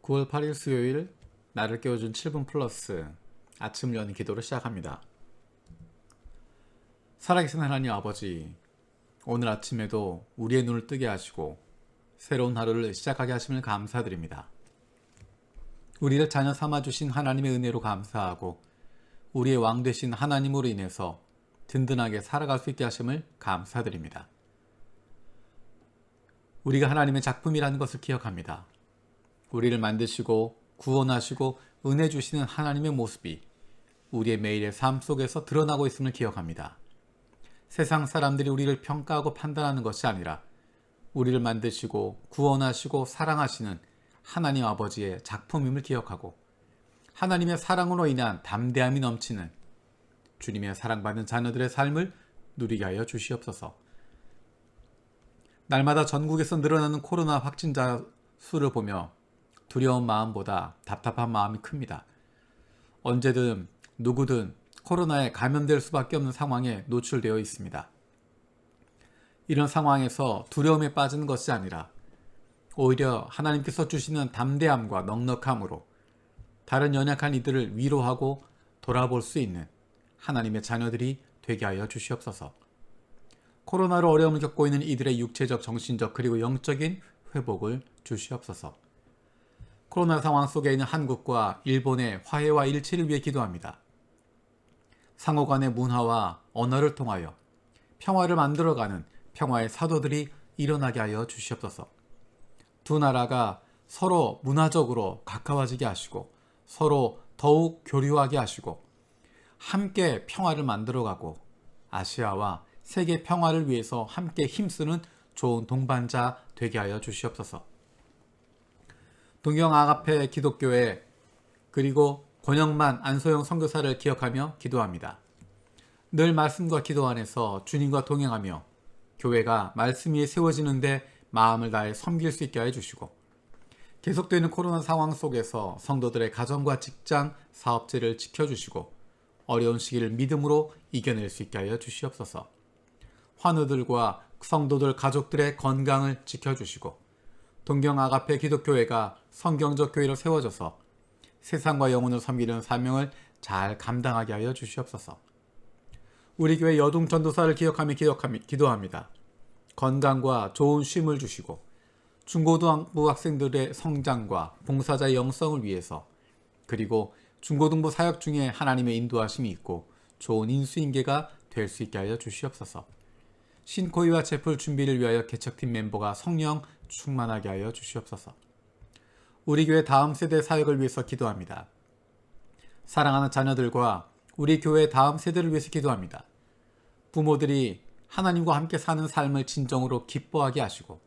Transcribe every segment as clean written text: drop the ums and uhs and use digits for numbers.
9월 8일 수요일 나를 깨워준 7분 플러스 아침을 여는 기도를 시작합니다. 살아계신 하나님 아버지, 오늘 아침에도 우리의 눈을 뜨게 하시고 새로운 하루를 시작하게 하심을 감사드립니다. 우리를 자녀 삼아주신 하나님의 은혜로 감사하고 우리의 왕 되신 하나님으로 인해서 든든하게 살아갈 수 있게 하심을 감사드립니다. 우리가 하나님의 작품이라는 것을 기억합니다. 우리를 만드시고 구원하시고 은혜 주시는 하나님의 모습이 우리의 매일의 삶 속에서 드러나고 있음을 기억합니다. 세상 사람들이 우리를 평가하고 판단하는 것이 아니라 우리를 만드시고 구원하시고 사랑하시는 하나님 아버지의 작품임을 기억하고 하나님의 사랑으로 인한 담대함이 넘치는 주님의 사랑받는 자녀들의 삶을 누리게 하여 주시옵소서. 날마다 전국에서 늘어나는 코로나 확진자 수를 보며 두려운 마음보다 답답한 마음이 큽니다. 언제든 누구든 코로나에 감염될 수밖에 없는 상황에 노출되어 있습니다. 이런 상황에서 두려움에 빠지는 것이 아니라 오히려 하나님께서 주시는 담대함과 넉넉함으로 다른 연약한 이들을 위로하고 돌아볼 수 있는 하나님의 자녀들이 되게 하여 주시옵소서. 코로나로 어려움을 겪고 있는 이들의 육체적, 정신적 그리고 영적인 회복을 주시옵소서. 코로나 상황 속에 있는 한국과 일본의 화해와 일치를 위해 기도합니다. 상호 간의 문화와 언어를 통하여 평화를 만들어가는 평화의 사도들이 일어나게 하여 주시옵소서. 두 나라가 서로 문화적으로 가까워지게 하시고 서로 더욱 교류하게 하시고 함께 평화를 만들어가고 아시아와 세계 평화를 위해서 함께 힘쓰는 좋은 동반자 되게 하여 주시옵소서. 동경 아가페 기독교회 그리고 권영만 안소영 선교사를 기억하며 기도합니다. 늘 말씀과 기도 안에서 주님과 동행하며 교회가 말씀 위에 세워지는데 마음을 다해 섬길 수 있게 해주시고 계속되는 코로나 상황 속에서 성도들의 가정과 직장, 사업체를 지켜주시고 어려운 시기를 믿음으로 이겨낼 수 있게 하여 주시옵소서. 환우들과 성도들 가족들의 건강을 지켜주시고 동경 아가페 기독교회가 성경적 교회로 세워져서 세상과 영혼을 섬기는 사명을 잘 감당하게 하여 주시옵소서. 우리 교회 여동 전도사를 기억하며 기도합니다. 건강과 좋은 쉼을 주시고 중고등부 학생들의 성장과 봉사자의 영성을 위해서 그리고 중고등부 사역 중에 하나님의 인도하심이 있고 좋은 인수인계가 될 수 있게 하여 주시옵소서. 신코이와 제풀 준비를 위하여 개척팀 멤버가 성령 충만하게 하여 주시옵소서. 우리 교회 다음 세대 사역을 위해서 기도합니다. 사랑하는 자녀들과 우리 교회 다음 세대를 위해서 기도합니다. 부모들이 하나님과 함께 사는 삶을 진정으로 기뻐하게 하시고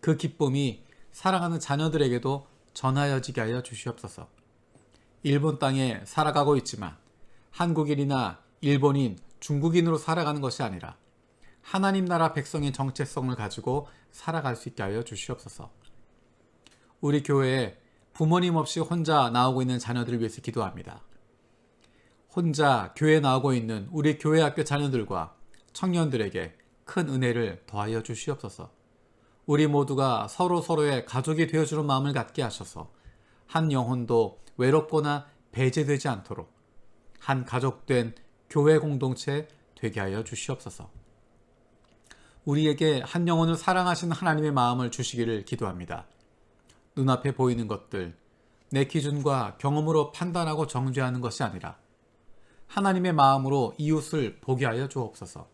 그 기쁨이 사랑하는 자녀들에게도 전하여지게 하여 주시옵소서. 일본 땅에 살아가고 있지만 한국인이나 일본인, 중국인으로 살아가는 것이 아니라 하나님 나라 백성의 정체성을 가지고 살아갈 수 있게 하여 주시옵소서. 우리 교회에 부모님 없이 혼자 나오고 있는 자녀들을 위해서 기도합니다. 혼자 교회에 나오고 있는 우리 교회 학교 자녀들과 청년들에게 큰 은혜를 더하여 주시옵소서. 우리 모두가 서로의 가족이 되어주는 마음을 갖게 하셔서 한 영혼도 외롭거나 배제되지 않도록 한 가족된 교회 공동체 되게 하여 주시옵소서. 우리에게 한 영혼을 사랑하시는 하나님의 마음을 주시기를 기도합니다. 눈앞에 보이는 것들, 내 기준과 경험으로 판단하고 정죄하는 것이 아니라 하나님의 마음으로 이웃을 보게 하여 주옵소서.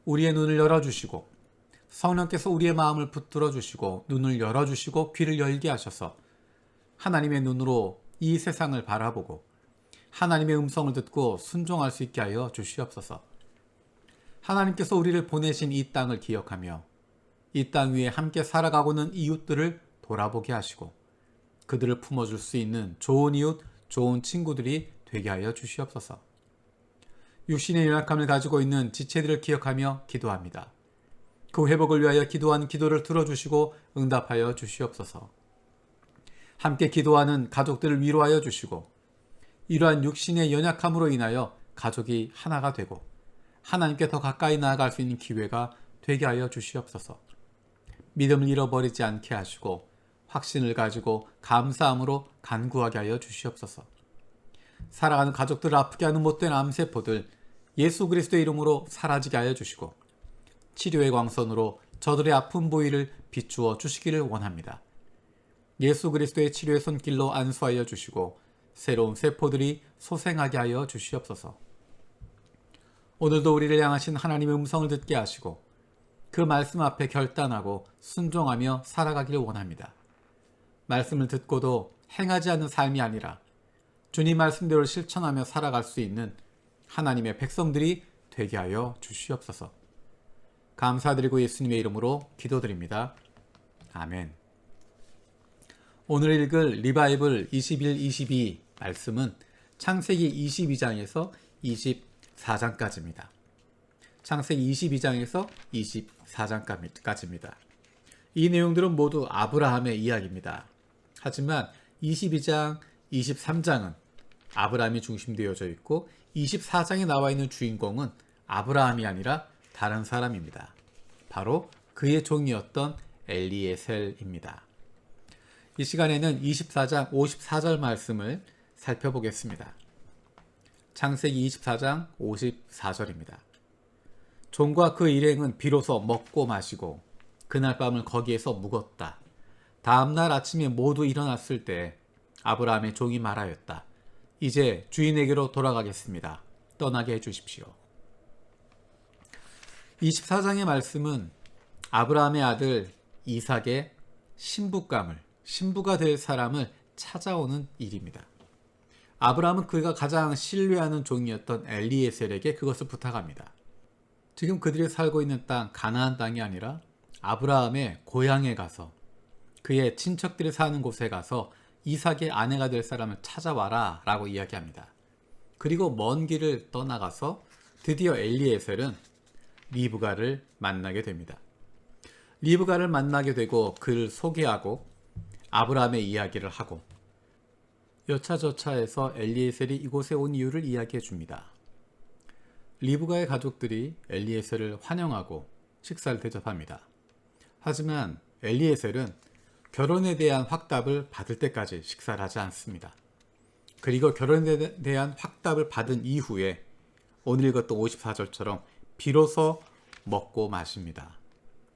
우리의 눈을 열어주시고 성령께서 우리의 마음을 붙들어 주시고 눈을 열어주시고 귀를 열게 하셔서 하나님의 눈으로 이 세상을 바라보고 하나님의 음성을 듣고 순종할 수 있게 하여 주시옵소서. 하나님께서 우리를 보내신 이 땅을 기억하며 이 땅 위에 함께 살아가고는 이웃들을 돌아보게 하시고 그들을 품어줄 수 있는 좋은 이웃, 좋은 친구들이 되게 하여 주시옵소서. 육신의 연약함을 가지고 있는 지체들을 기억하며 기도합니다. 그 회복을 위하여 기도한 기도를 들어주시고 응답하여 주시옵소서. 함께 기도하는 가족들을 위로하여 주시고 이러한 육신의 연약함으로 인하여 가족이 하나가 되고 하나님께 더 가까이 나아갈 수 있는 기회가 되게 하여 주시옵소서. 믿음을 잃어버리지 않게 하시고 확신을 가지고 감사함으로 간구하게 하여 주시옵소서. 살아가는 가족들을 아프게 하는 못된 암세포들 예수 그리스도의 이름으로 사라지게 하여 주시고 치료의 광선으로 저들의 아픈 부위를 비추어 주시기를 원합니다. 예수 그리스도의 치료의 손길로 안수하여 주시고 새로운 세포들이 소생하게 하여 주시옵소서. 오늘도 우리를 향하신 하나님의 음성을 듣게 하시고 그 말씀 앞에 결단하고 순종하며 살아가기를 원합니다. 말씀을 듣고도 행하지 않는 삶이 아니라 주님 말씀대로 실천하며 살아갈 수 있는 하나님의 백성들이 되게 하여 주시옵소서. 감사드리고 예수님의 이름으로 기도드립니다. 아멘. 오늘 읽을 리바이블 21-22 말씀은 창세기 22장에서 24장까지입니다. 창세기 22장에서 24장까지입니다. 이 내용들은 모두 아브라함의 이야기입니다. 하지만 22장, 23장은 아브라함이 중심되어져 있고 24장에 나와 있는 주인공은 아브라함이 아니라 다른 사람입니다. 바로 그의 종이었던 엘리에셀입니다. 이 시간에는 24장 54절 말씀을 살펴보겠습니다. 창세기 24장 54절입니다. 종과 그 일행은 비로소 먹고 마시고 그날 밤을 거기에서 묵었다. 다음날 아침에 모두 일어났을 때 아브라함의 종이 말하였다. 이제 주인에게로 돌아가겠습니다. 떠나게 해주십시오. 24장의 말씀은 아브라함의 아들 이삭의 신부가 될 사람을 찾아오는 일입니다. 아브라함은 그가 가장 신뢰하는 종이었던 엘리에셀에게 그것을 부탁합니다. 지금 그들이 살고 있는 땅, 가나안 땅이 아니라 아브라함의 고향에 가서 그의 친척들이 사는 곳에 가서 이삭의 아내가 될 사람을 찾아와라 라고 이야기합니다. 그리고 먼 길을 떠나가서 드디어 엘리에셀은 리브가를 만나게 됩니다. 리브가를 만나게 되고 그를 소개하고 아브라함의 이야기를 하고 여차저차해서 엘리에셀이 이곳에 온 이유를 이야기해 줍니다. 리브가의 가족들이 엘리에셀을 환영하고 식사를 대접합니다. 하지만 엘리에셀은 결혼에 대한 확답을 받을 때까지 식사를 하지 않습니다. 그리고 결혼에 대한 확답을 받은 이후에 오늘 읽었던 54절처럼 비로소 먹고 마십니다.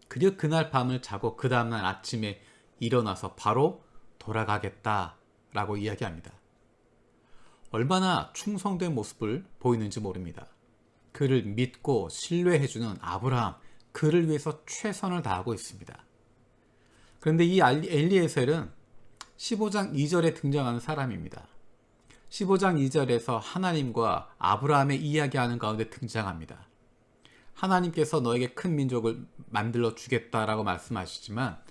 그리고 그날 밤을 자고 그 다음날 아침에 일어나서 바로 돌아가겠다라고 이야기합니다. 얼마나 충성된 모습을 보이는지 모릅니다. 그를 믿고 신뢰해주는 아브라함, 그를 위해서 최선을 다하고 있습니다. 그런데 이 엘리에셀은 15장 2절에 등장하는 사람입니다. 15장 2절에서 하나님과 아브라함의 이야기하는 가운데 등장합니다. 하나님께서 너에게 큰 민족을 만들어 주겠다라고 말씀하시지만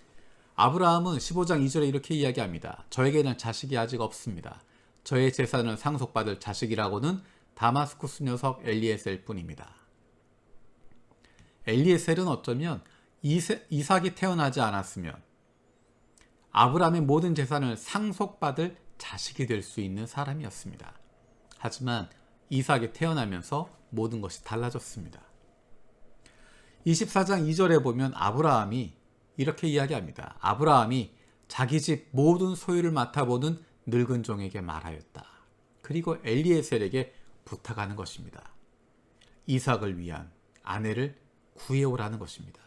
아브라함은 15장 2절에 이렇게 이야기합니다. 저에게는 자식이 아직 없습니다. 저의 재산을 상속받을 자식이라고는 다마스쿠스 녀석 엘리에셀 뿐입니다. 엘리에셀은 어쩌면 이삭이 태어나지 않았으면 아브라함의 모든 재산을 상속받을 자식이 될 수 있는 사람이었습니다. 하지만 이삭이 태어나면서 모든 것이 달라졌습니다. 24장 2절에 보면 아브라함이 이렇게 이야기합니다. 아브라함이 자기 집 모든 소유를 맡아보는 늙은 종에게 말하였다. 그리고 엘리에셀에게 부탁하는 것입니다. 이삭을 위한 아내를 구해오라는 것입니다.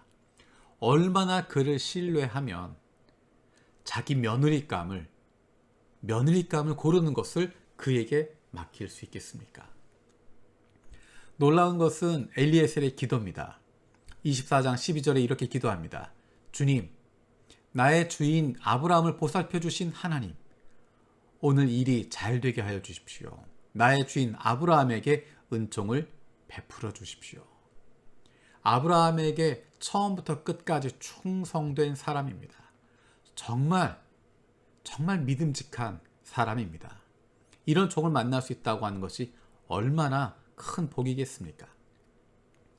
얼마나 그를 신뢰하면 자기 며느리감을 고르는 것을 그에게 맡길 수 있겠습니까? 놀라운 것은 엘리에셀의 기도입니다. 24장 12절에 이렇게 기도합니다. 주님, 나의 주인 아브라함을 보살펴 주신 하나님, 오늘 일이 잘 되게 하여 주십시오. 나의 주인 아브라함에게 은총을 베풀어 주십시오. 아브라함에게 처음부터 끝까지 충성된 사람입니다. 정말 믿음직한 사람입니다. 이런 종을 만날 수 있다고 하는 것이 얼마나 큰 복이겠습니까?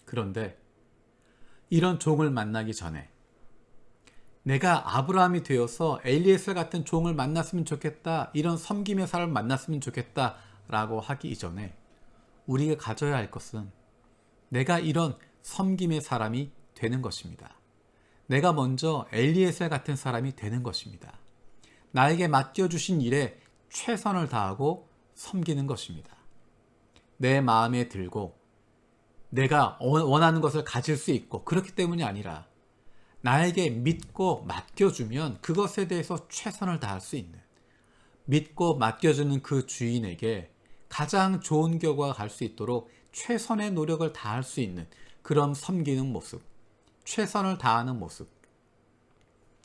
그런데 이런 종을 만나기 전에 내가 아브라함이 되어서 엘리에셀 같은 종을 만났으면 좋겠다, 이런 섬김의 사람을 만났으면 좋겠다 라고 하기 이전에 우리가 가져야 할 것은 내가 이런 섬김의 사람이 되는 것입니다. 내가 먼저 엘리에셀 같은 사람이 되는 것입니다. 나에게 맡겨주신 일에 최선을 다하고 섬기는 것입니다. 내 마음에 들고 내가 원하는 것을 가질 수 있고 그렇기 때문이 아니라 나에게 믿고 맡겨주면 그것에 대해서 최선을 다할 수 있는, 믿고 맡겨주는 그 주인에게 가장 좋은 결과가 갈 수 있도록 최선의 노력을 다할 수 있는 그런 섬기는 모습, 최선을 다하는 모습,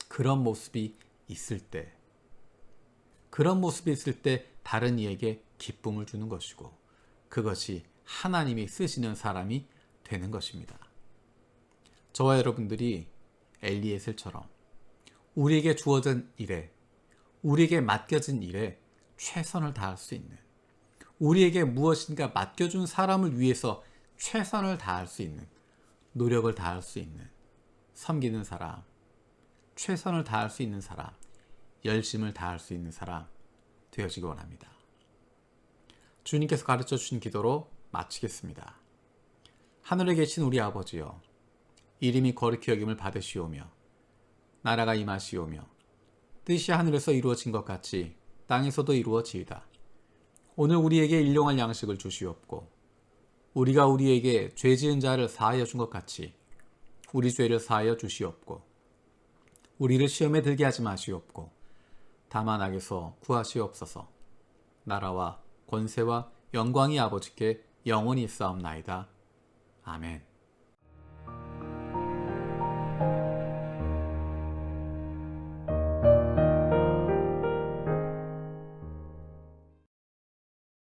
그런 모습이 있을 때, 다른 이에게 기쁨을 주는 것이고 그것이 하나님이 쓰시는 사람이 되는 것입니다. 저와 여러분들이 엘리에셀처럼 우리에게 주어진 일에, 우리에게 맡겨진 일에 최선을 다할 수 있는, 우리에게 무엇인가 맡겨준 사람을 위해서 최선을 다할 수 있는, 노력을 다할 수 있는, 섬기는 사람, 최선을 다할 수 있는 사람, 열심을 다할 수 있는 사람 되어지기 원합니다. 주님께서 가르쳐 주신 기도로 마치겠습니다. 하늘에 계신 우리 아버지여, 이름이 거룩히 여김을 받으시오며 나라가 임하시오며 뜻이 하늘에서 이루어진 것 같이 땅에서도 이루어지이다. 오늘 우리에게 일용할 양식을 주시옵고 우리가 우리에게 죄 지은 자를 사하여 준 것 같이 우리 죄를 사하여 주시옵고 우리를 시험에 들게 하지 마시옵고 다만 악에서 구하시옵소서. 나라와 권세와 영광이 아버지께 영원히 있사옵나이다. 아멘.